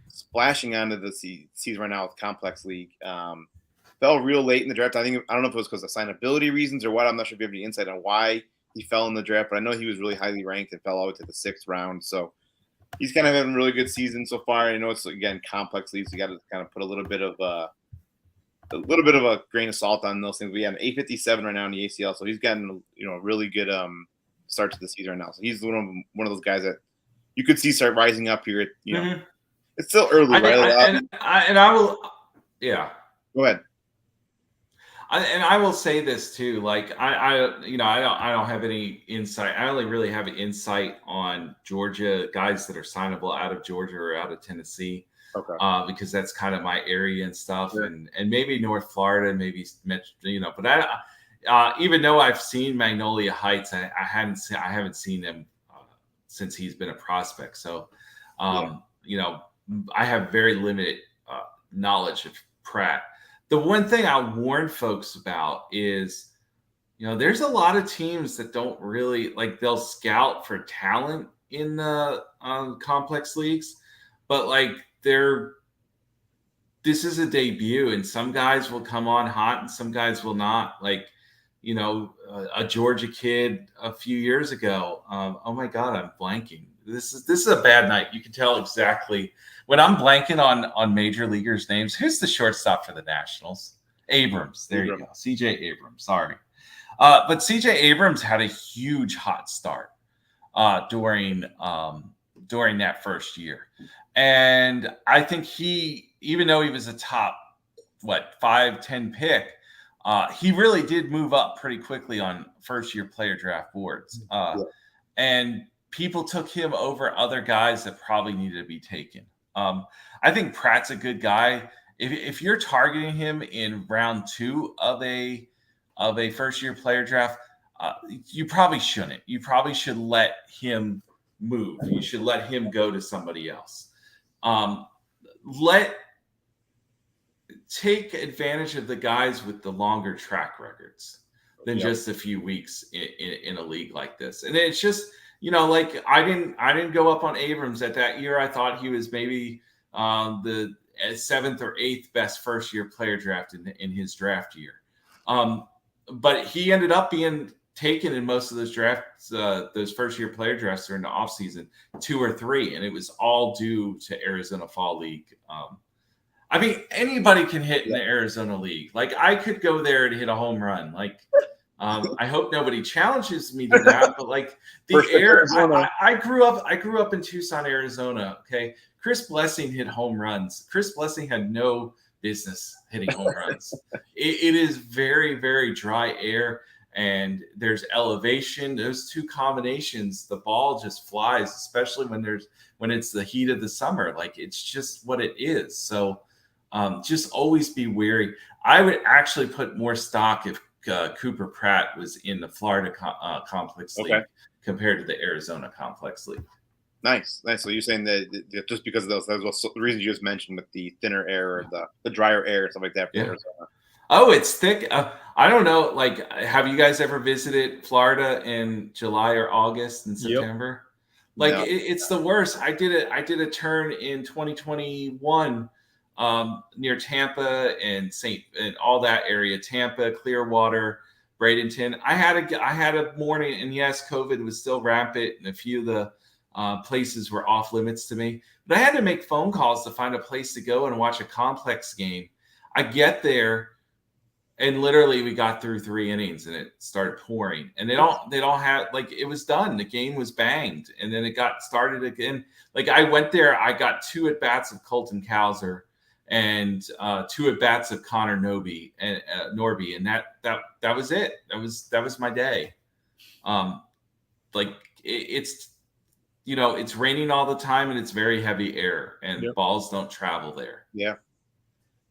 splashing onto the season right now with Complex League. Fell real late in the draft. I don't know if it was because of signability reasons or what. I'm not sure if you have any insight on why he fell in the draft, but I know he was really highly ranked and fell all the way to the 6th round. So he's kind of having a really good season so far. I know it's again complex leagues. You got to kind of put a little bit of a grain of salt on those things. We have an 857 right now in the ACL, so he's gotten a really good start to the season right now. So he's one of those guys that you could see start rising up here. It's still early, right? I will, yeah. Go ahead. I will say this too. I don't have any insight. I only really have insight on Georgia guys that are signable out of Georgia or out of Tennessee. Okay. Because that's kind of my area and stuff, sure. and maybe North Florida, maybe but I even though I've seen Magnolia Heights, I haven't seen him since he's been a prospect. So, I have very limited knowledge of Pratt. The one thing I warn folks about is, there's a lot of teams that don't really they'll scout for talent in the complex leagues, but this is a debut, and some guys will come on hot and some guys will not. A Georgia kid a few years ago. Oh my God, I'm blanking. This is a bad night. You can tell exactly when I'm blanking on major leaguers' names. Who's the shortstop for the Nationals? Abrams. There you go. CJ Abrams. Sorry. But CJ Abrams had a huge hot start during that first year. And I think even though he was a top, 5-10 pick, he really did move up pretty quickly on first-year player draft boards. And people took him over other guys that probably needed to be taken. I think Pratt's a good guy. if you're targeting him in round 2 of a first-year player draft, you probably shouldn't. You probably should let him move. You should let him go to somebody else. Take advantage of the guys with the longer track records than just a few weeks in a league like this. And it's just, like I didn't go up on Abrams at that year. I thought he was maybe the 7th or 8th best first year player draft in his draft year. But he ended up being taken in most of those drafts, those first year player drafts during the offseason, 2 or 3. And it was all due to Arizona Fall League. I mean, anybody can hit in the Arizona League. Like, I could go there and hit a home run. Like, I hope nobody challenges me to that. But like I grew up in Tucson, Arizona. Okay, Chris Blessing hit home runs. Chris Blessing had no business hitting home runs. It is very, very dry air, and there's elevation. Those two combinations, the ball just flies, especially when it's the heat of the summer. Like, it's just what it is. So. Just always be wary. I would actually put more stock if Cooper Pratt was in the Florida Complex League compared to the Arizona Complex League. Nice. So you're saying that just because of those the reasons you just mentioned with the thinner air or the drier air and stuff like that for Arizona. Oh, it's thick. I don't know. Like, have you guys ever visited Florida in July or August and September? Yep. Like, it's the worst. I did a turn in 2021. Near Tampa and all that area, Tampa, Clearwater, Bradenton. I had a morning, and yes, COVID was still rampant, and a few of the places were off limits to me. But I had to make phone calls to find a place to go and watch a complex game. I get there, and literally we got through 3 innings, and it started pouring. And they don't have, like, it was done. The game was banged, and then it got started again. Like, I went there, I got 2 at bats of Colton Cowser and 2 at bats of Connor Norby, and that was it. That was my day. It's it's raining all the time, and it's very heavy air, and balls don't travel there. Yeah,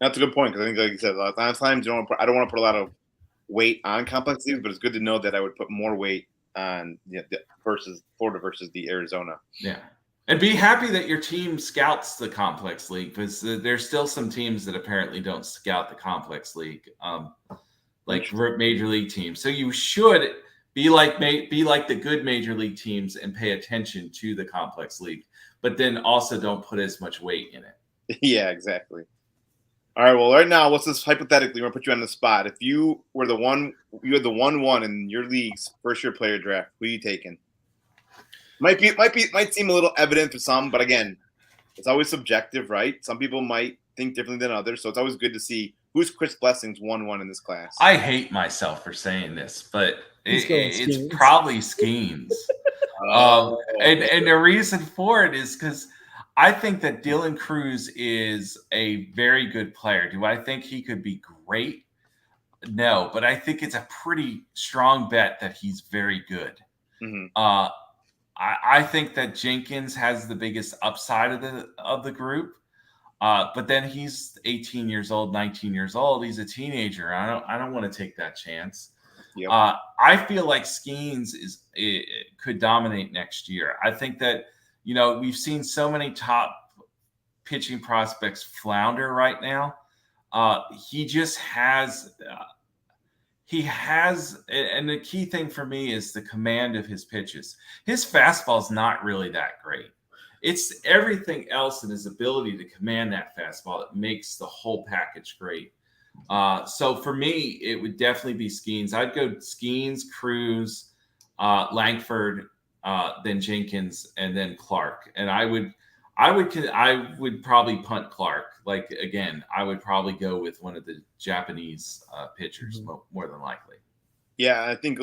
that's a good point, because I think, like you said, a lot of times I don't want to put a lot of weight on complex leagues, but it's good to know that I would put more weight on versus Florida versus the Arizona. Yeah. And be happy that your team scouts the complex league, because there's still some teams that apparently don't scout the complex league, like major league teams. So you should be like the good major league teams and pay attention to the complex league, but then also don't put as much weight in it. Yeah, exactly. All right. Well, right now, let's just hypothetically, we're gonna put you on the spot. If you were you had the 1-1 in your league's first year player draft, who are you taking? Might seem a little evident for some, but again, it's always subjective, right? Some people might think differently than others, so it's always good to see who's Chris Blessing's 1-1 in this class. I hate myself for saying this, but it's probably Skeens. And the reason for it is because I think that Dylan Cruz is a very good player. Do I think he could be great? No, but I think it's a pretty strong bet that he's very good. Mm-hmm. I think that Jenkins has the biggest upside of the group, but then he's 18 years old, 19 years old. He's a teenager. I don't want to take that chance. Yep. I feel like Skeens could dominate next year. I think that we've seen so many top pitching prospects flounder right now. He just has. He has, and the key thing for me is the command of his pitches. His fastball is not really that great. It's everything else in his ability to command that fastball that makes the whole package great. So for me, it would definitely be Skeens. I'd go Skeens, Cruz, Langford, then Jenkins, and then Clark. And I would probably punt Clark. Like, again, I would probably go with one of the Japanese pitchers, more than likely. Yeah, I think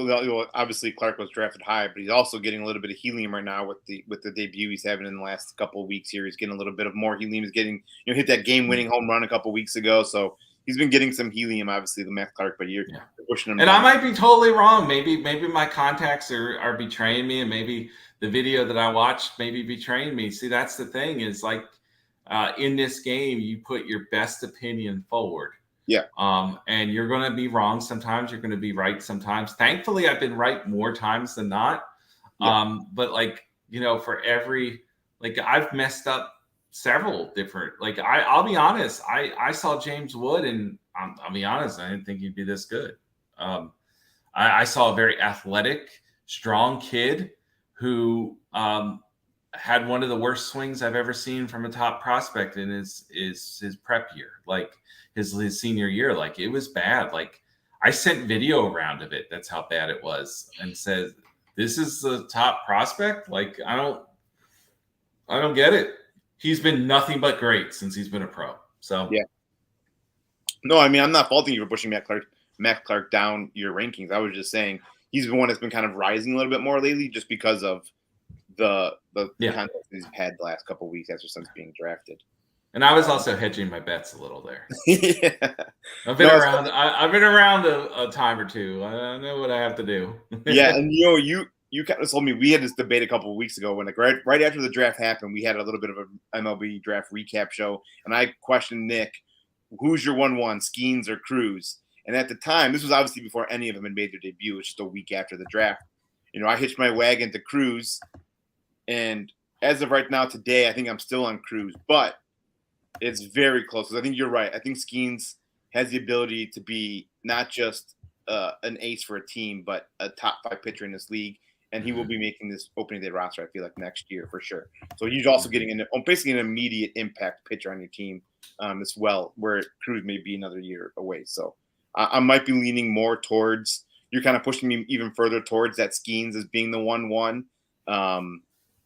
obviously Clark was drafted high, but he's also getting a little bit of helium right now with the debut he's having in the last couple of weeks here. He's getting a little bit of more helium. He's getting hit that game-winning home run a couple of weeks ago, so he's been getting some helium. Obviously, the Matt Clark, but you're pushing him. And down. I might be totally wrong. Maybe my contacts are betraying me, and maybe the video that I watched maybe betraying me. See, that's the thing is, like, in this game, you put your best opinion forward. Yeah. And you're going to be wrong sometimes. You're going to be right sometimes. Thankfully, I've been right more times than not. Yeah. But for every, I've messed up several different, I'll be honest. I saw James Wood, and I'll be honest, I didn't think he'd be this good. I saw a very athletic, strong kid who had one of the worst swings I've ever seen from a top prospect in his prep year, his senior year. It was bad. I sent video around of it. That's how bad it was, and said, "This is the top prospect." I don't get it. He's been nothing but great since he's been a pro. So yeah. No, I mean, I'm not faulting you for pushing Matt Clark down your rankings. I was just saying he's the one that's been kind of rising a little bit more lately, just because of the context he's had the last couple of weeks since being drafted. And I was also hedging my bets a little there. Yeah. I've been around. I've been around a time or two. I know what I have to do. Yeah, and you kind of told me, we had this debate a couple of weeks ago when right after the draft happened, we had a little bit of an MLB draft recap show, and I questioned Nick, who's your 1-1, Skeens or Cruz? And at the time, this was obviously before any of them had made their debut. It was just a week after the draft. I hitched my wagon to Cruz, and as of right now, today, I think I'm still on Cruz, but it's very close. I think you're right. I think Skeens has the ability to be not just an ace for a team, but a top 5 pitcher in this league. And he will be making this opening day roster, I feel like, next year for sure. So he's also getting basically an immediate impact pitcher on your team as well, where Cruz may be another year away. So I might be leaning more towards, you're kind of pushing me even further towards that Skeens as being the 1-1.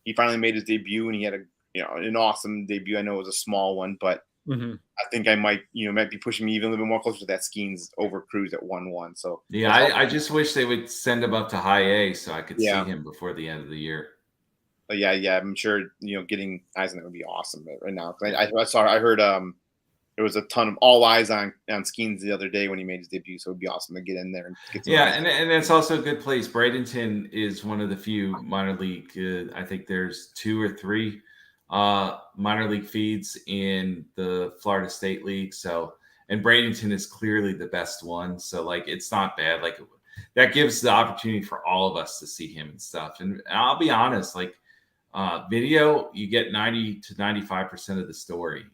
He finally made his debut, and he had an awesome debut. I know it was a small one, but I think I might be pushing me even a little bit more closer to that Skeens over Cruz at 1-1. So yeah, I just wish they would send him up to high A so I could see him before the end of the year. Yeah, I'm sure getting eyes on that would be awesome right now. I heard there was a ton of all eyes on Skeens the other day when he made his debut, so it'd be awesome to get in there and get some eyes. And it's also a good place. Bradenton is one of the few minor league. I think there's 2 or 3 minor league feeds in the Florida State League. So, and Bradenton is clearly the best one. So it's not bad. That gives the opportunity for all of us to see him and stuff. And I'll be honest, video, you get 90 to 95% of the story.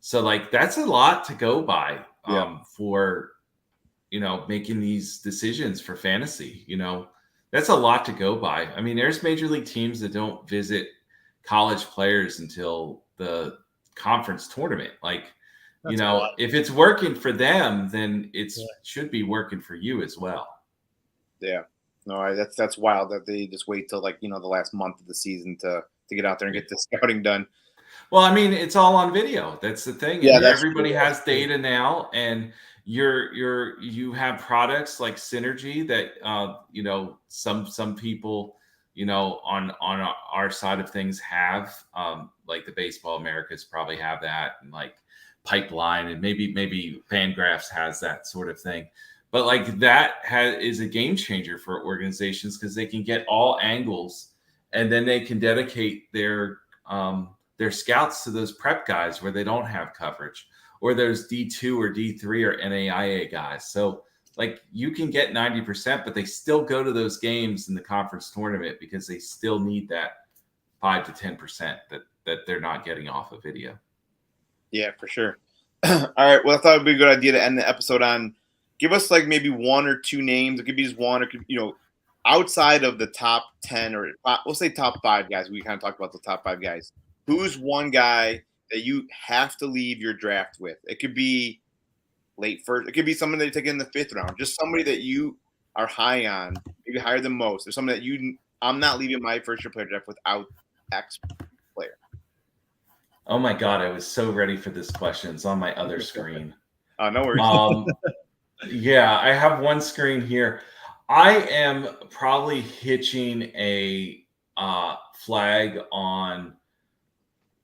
So that's a lot to go by for, making these decisions for fantasy. That's a lot to go by. I mean, there's major league teams that don't visit college players until the conference tournament. If it's working for them, then it should be working for you as well. Yeah. No, that's wild that they just wait till the last month of the season to get out there and get the scouting done. Well, I mean, it's all on video. That's the thing. Yeah, everybody has data now, and you have products like Synergy that some people on our side of things have, the Baseball Americas probably have that, and Pipeline, and maybe Fangraphs has that sort of thing. But that is a game changer for organizations, because they can get all angles, and then they can dedicate their scouts to those prep guys where they don't have coverage, or those D2 or D3 or NAIA guys. So you can get 90%, but they still go to those games in the conference tournament because they still need that 5 to 10% that they're not getting off of video. Yeah, for sure. All right. Well, I thought it'd be a good idea to end the episode on, give us maybe 1 or 2 names. It could be just one, or could, outside of the top 10, or we'll say top 5 guys. We kind of talked about the top 5 guys. Who's one guy that you have to leave your draft with? It could be late first. It could be someone that you take in the 5th round. Just somebody that you are high on, maybe higher than most. Or somebody that I'm not leaving my first-year player draft without X player. Oh my God, I was so ready for this question. It's on my other screen. No worries. Yeah, I have one screen here. I am probably hitching a flag on,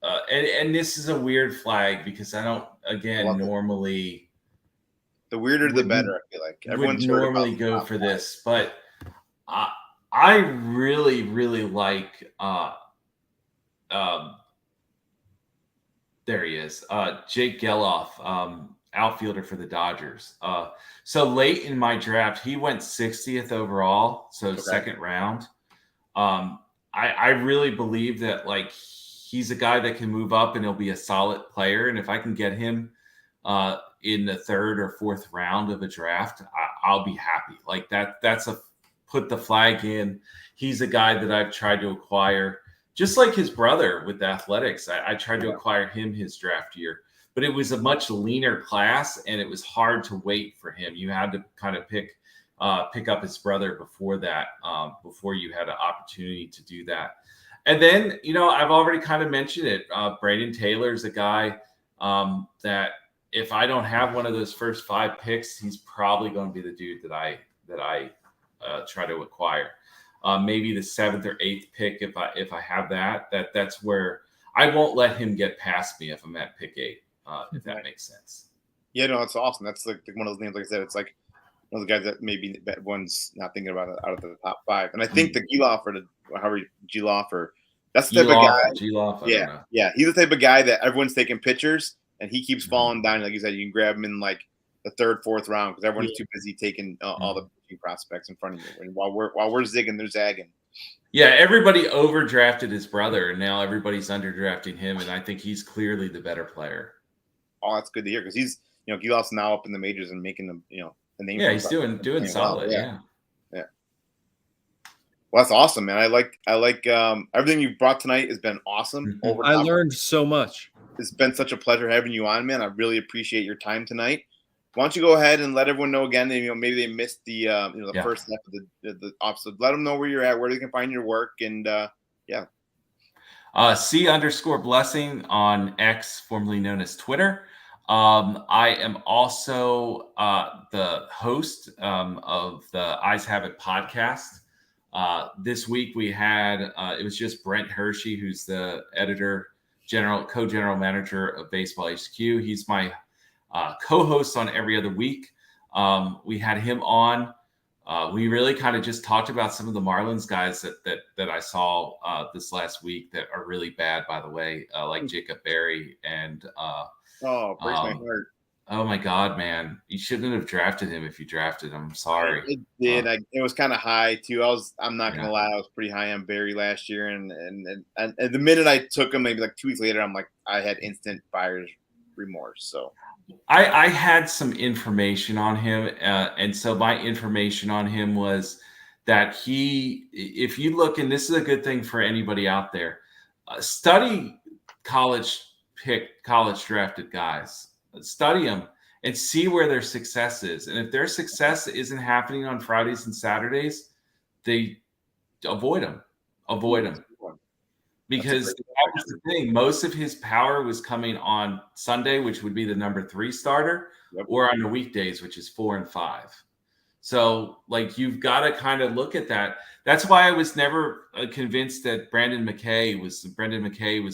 and this is a weird flag because I don't, again, normally. The weirder the better, I feel like. Everyone's normally go for this, but I really, really like There he is. Jake Geloff, outfielder for the Dodgers. So late in my draft, he went 60th overall, so second round. I really believe that like he's a guy that can move up and he'll be a solid player. And if I can get him in the third or fourth round of a draft, I'll be happy. Like that's a put the flag in. He's a guy that I've tried to acquire, just like his brother with the Athletics. I tried to acquire him his draft year, but it was a much leaner class and it was hard to wait for him. You had to kind of pick up his brother before that, before you had an opportunity to do that. And then, I've already kind of mentioned it. Brayden Taylor's a guy that if I don't have one of those first 5 picks, he's probably going to be the dude that I try to acquire. Maybe the 7th or 8th pick if I have that's where I won't let him get past me if I'm at pick 8, if that makes sense. Yeah, no, that's awesome. That's like one of those names. Like I said, it's like one of the guys that maybe one's not thinking about it out of the top 5. And I think the Geloff or that's the type of guy. Yeah, he's the type of guy that everyone's taking pictures and he keeps falling down. Like you said, you can grab him in like the 3rd, 4th round because everyone's too busy taking all the prospects in front of you. And while we're zigging, they're zagging. Yeah, everybody overdrafted his brother, and now everybody's underdrafting him, and I think he's clearly the better player. Oh, that's good to hear because he's, Geloff's now up in the majors and making them, the name. Yeah, he's doing solid. Yeah. Well, that's awesome, man. I like everything you brought tonight has been awesome. I learned so much. It's been such a pleasure having you on, man. I really appreciate your time tonight. Why don't you go ahead and let everyone know again? Maybe they missed the first step of the episode. Let them know where you're at, where they can find your work, and C_Blessing on X, formerly known as Twitter. I am also the host of the Eyes Have It podcast. This week we had it was just Brent Hershey, who's the co-general manager of BaseballHQ. He's my co-host on every other week. We had him on. We really kind of just talked about some of the Marlins guys that I saw this last week that are really bad, by the way, like Jacob Berry and breaks my heart. Oh my God, man! You shouldn't have drafted him if you drafted him. I'm sorry. It did. It was kind of high too. I'm not gonna lie. I was pretty high on Berry last year, and the minute I took him, maybe like 2 weeks later, I'm like, I had instant buyer's remorse. So I had some information on him, and so my information on him was that if you look, and this is a good thing for anybody out there, study college drafted guys. Study them and see where their success is. And if their success isn't happening on Fridays and Saturdays, they avoid them. Because that was the thing. Most of his power was coming on Sunday, which would be the number 3 starter, or on the weekdays, which is 4 and 5. So, like, you've got to kind of look at that. That's why I was never convinced that Brendan McKay was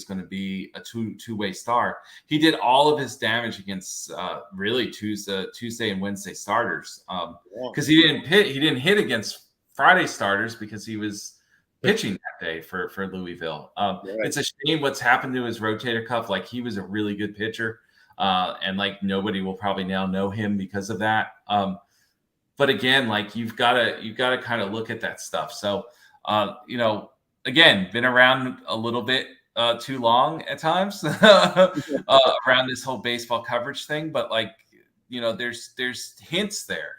going to be a two-way star. He did all of his damage against really Tuesday and Wednesday starters because he didn't hit against Friday starters because he was pitching that day for Louisville. It's a shame what's happened to his rotator cuff. Like, he was a really good pitcher, and like nobody will probably now know him because of that. But again, like you've got to kind of look at that stuff. So, again, been around a little bit too long at times around this whole baseball coverage thing. But like, there's hints there,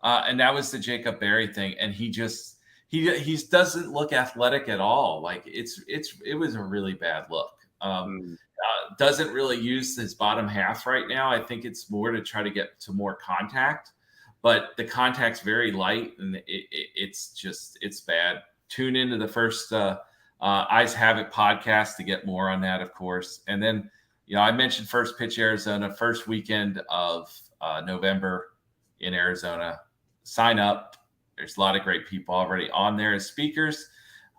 and that was the Jacob Berry thing. And he doesn't look athletic at all. Like it was a really bad look. Doesn't really use his bottom half right now. I think it's more to try to get to more contact. But the contact's very light, and it's bad. Tune into the first Eyes Have It podcast to get more on that, of course. And then, I mentioned First Pitch Arizona, first weekend of November in Arizona. Sign up. There's a lot of great people already on there as speakers.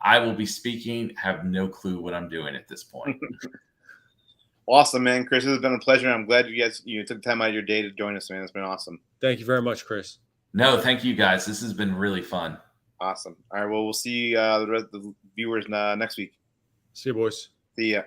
I will be speaking. Have no clue what I'm doing at this point. Awesome, man. Chris, it has been a pleasure. I'm glad you guys took time out of your day to join us, man. It's been awesome. Thank you very much, Chris. No, thank you guys. This has been really fun. Awesome. All right. Well, we'll see the rest of the viewers next week. See you, boys. See ya.